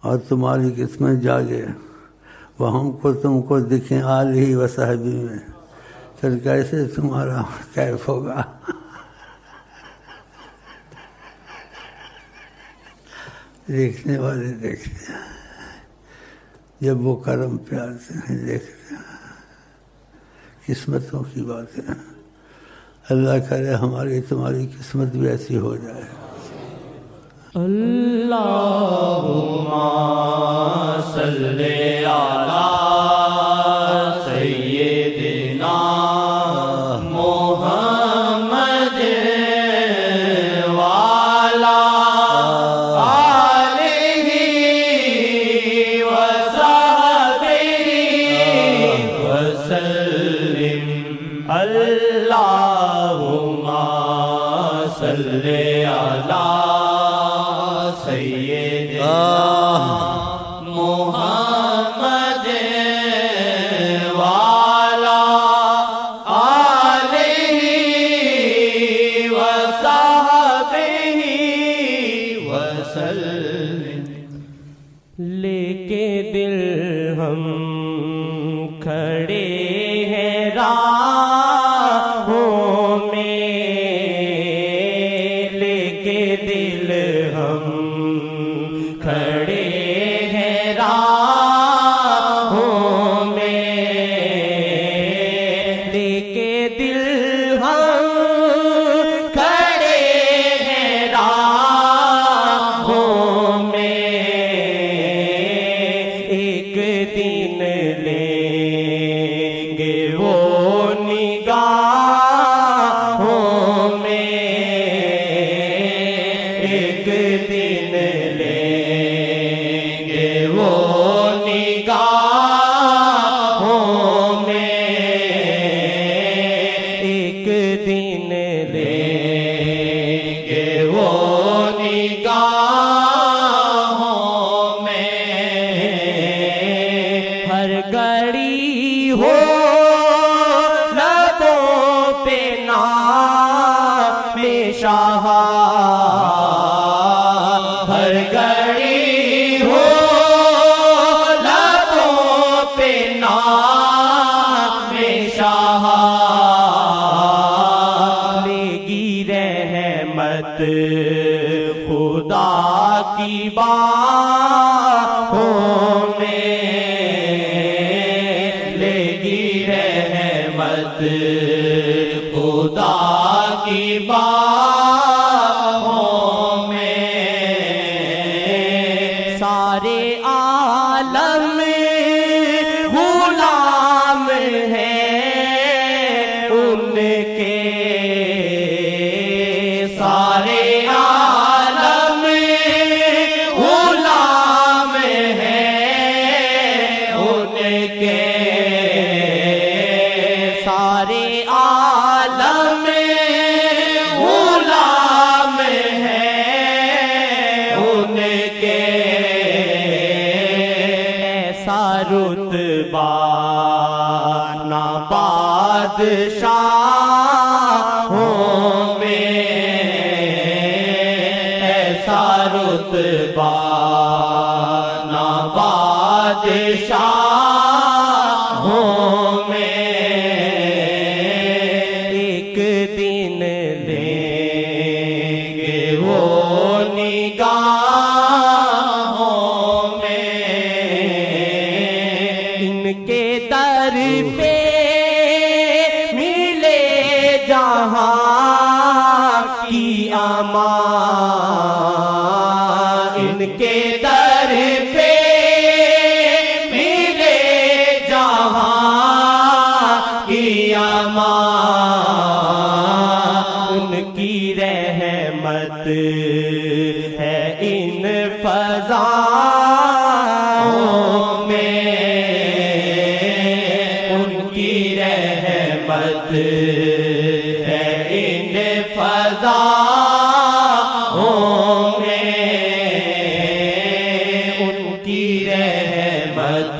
اور تمہاری قسمت جاگے، وہ ہم کو تم کو دکھیں آلہ و صحبی میں، پھر کیسے تمہارا کیف ہوگا؟ دیکھنے والے دیکھتے ہیں، جب وہ کرم پیار سے دیکھتے ہیں، قسمتوں کی باتیں۔ اللہ کرے ہماری تمہاری قسمت بھی ایسی ہو جائے۔ اللہم صلی علی سیدنا محمد وعلی آلہ وصحبہ وسلم۔ اللہم صلی علی سیدنا محمد وعلی آلہ وصحبہ وسلم۔ لے کے دل ہم کھڑے ہیں راہوں میں، لے کے دل ہم کھڑے ہیں راہوں میں، لے کے دل ہم کھڑے ہیں راہوں میں، ایک دن لیں گے وہ نگاہوں میں، ایک دن لیں گے وہ نگاہوں میں، ایک دن لیں گے وہ نگاہوں میں، ہر گھڑی ہو لبوں پہ نام شاہ، ہر گھڑی ہو لبوں پہ نام شاہ، لے گی رحمت خدا کی باہوں میں، لے گی رحمت خدا کی باہوں میں، سارے عالم غلام ہیں ان کے، سارے عالم غلام ہیں ان کے، سارے عالم غلام ہیں ان کے، ایسا رتبہ نہ بادشاہوں میں، ایسا رتبہ نہ بادشاہوں میں، ایک دن لیں گے وہ نگاہوں میں، ان کے در پہ ملے جہاں کی امان، ان کے در پہ ملے جہاں کی امان، ان کی رحمت ہے ان فضاؤں میں، ان کی رحمت ہے ان فضاؤں میں، ان کی رحمت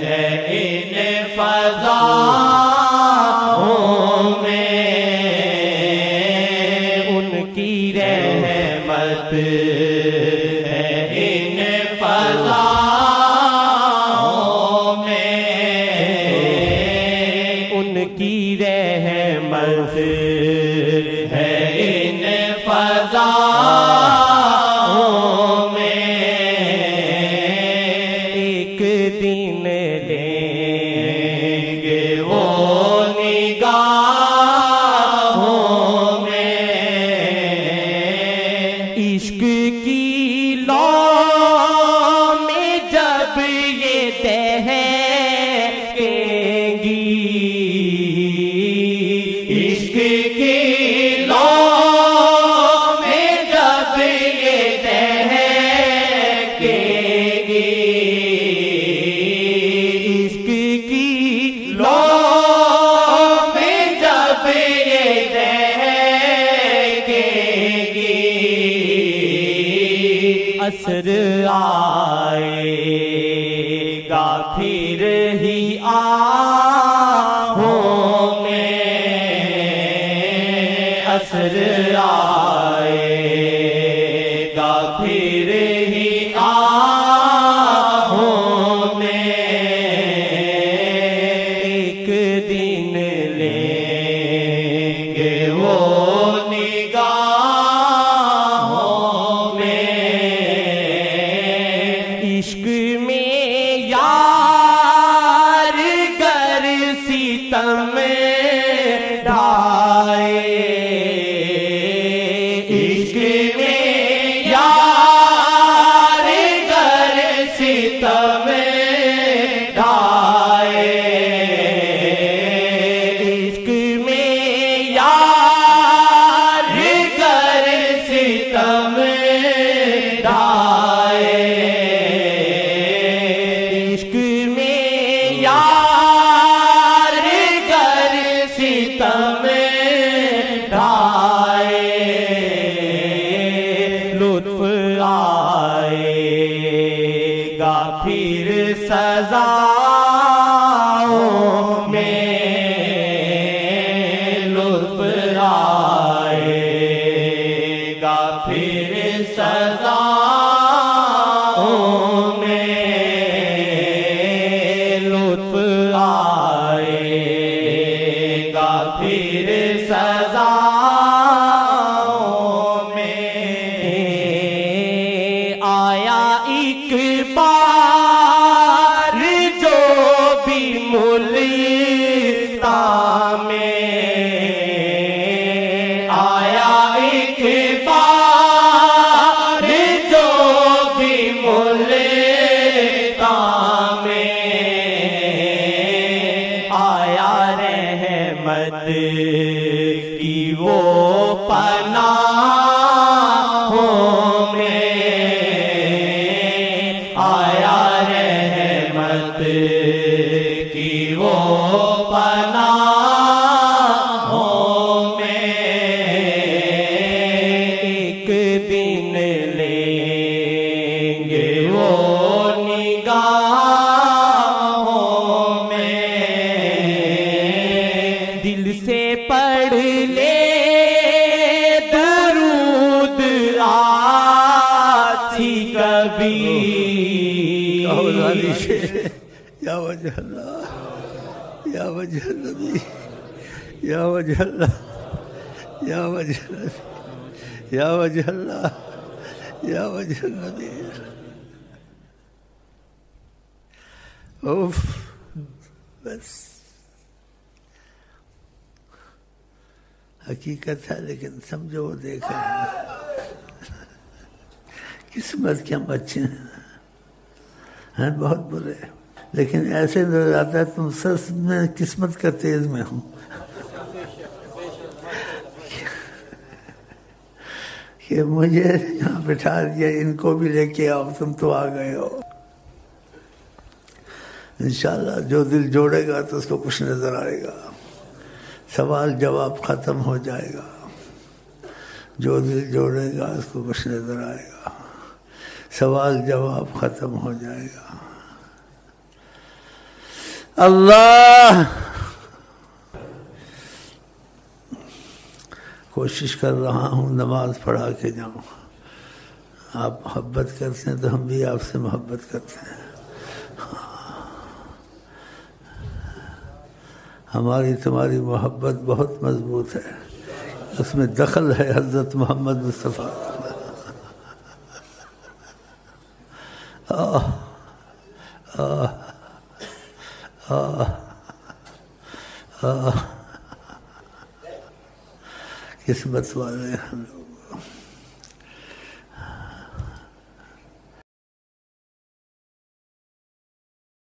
ہے ان فضاؤں میں، ان کی رحمت ہے ان عشق کی لو میں جب یہ دہکیں گی عصر آئے گا پھر ہی آہوں میں عصر آئے گا پھر ہی آہوں میں ایک دن لیں گے وہ نگاہوں میں عشق میں یار گر ستم ڈھائے عشق میں یار گر ستم ڈھائے عشق میں یار گر ستم ڈھائے عشق میں یار گر ستم ڈھائے لطف آئے گا پھر سزاؤں میں لطف آئے گا پھر سزاؤں میں لطف آئے گا پھر سزاؤں میں آیا ایک بار جو بھی ملتان میں آیا ایک بار جو بھی ملتان میں آیا رحمت کی وہ پناہوں میں آیا رحمت کی وہ پناہوں میں ایک دن لیں گے وہ نگاہوں میں دل سے پڑھ لے درود آسی کبھی یا وجہ اللہ یا وجہ النبی یا وجہ اللہ یا وجہ النبی یا وجہ اللہ یا وجہ النبی اوف بس حقیقت ہے لیکن سمجھو وہ دیکھا قسمت کے ہم اچھے ہیں بہت برے لیکن ایسے نظر آتا ہے تم سب میں قسمت کا تیز میں ہوں کہ مجھے یہاں بٹھا دیا ان کو بھی لے کے آؤ تم تو آ گئے ہو انشاءاللہ جو دل جوڑے گا تو اس کو کچھ نظر آئے گا سوال جواب ختم ہو جائے گا جو دل جوڑے گا اس کو کچھ نظر آئے گا سوال جواب ختم ہو جائے گا اللہ کوشش کر رہا ہوں نماز پڑھا کے جاؤں آپ محبت کرتے ہیں تو ہم بھی آپ سے محبت کرتے ہیں ہماری تمہاری محبت بہت مضبوط ہے اس میں دخل ہے حضرت محمد مصطفیٰ قسمت والے ہم لوگ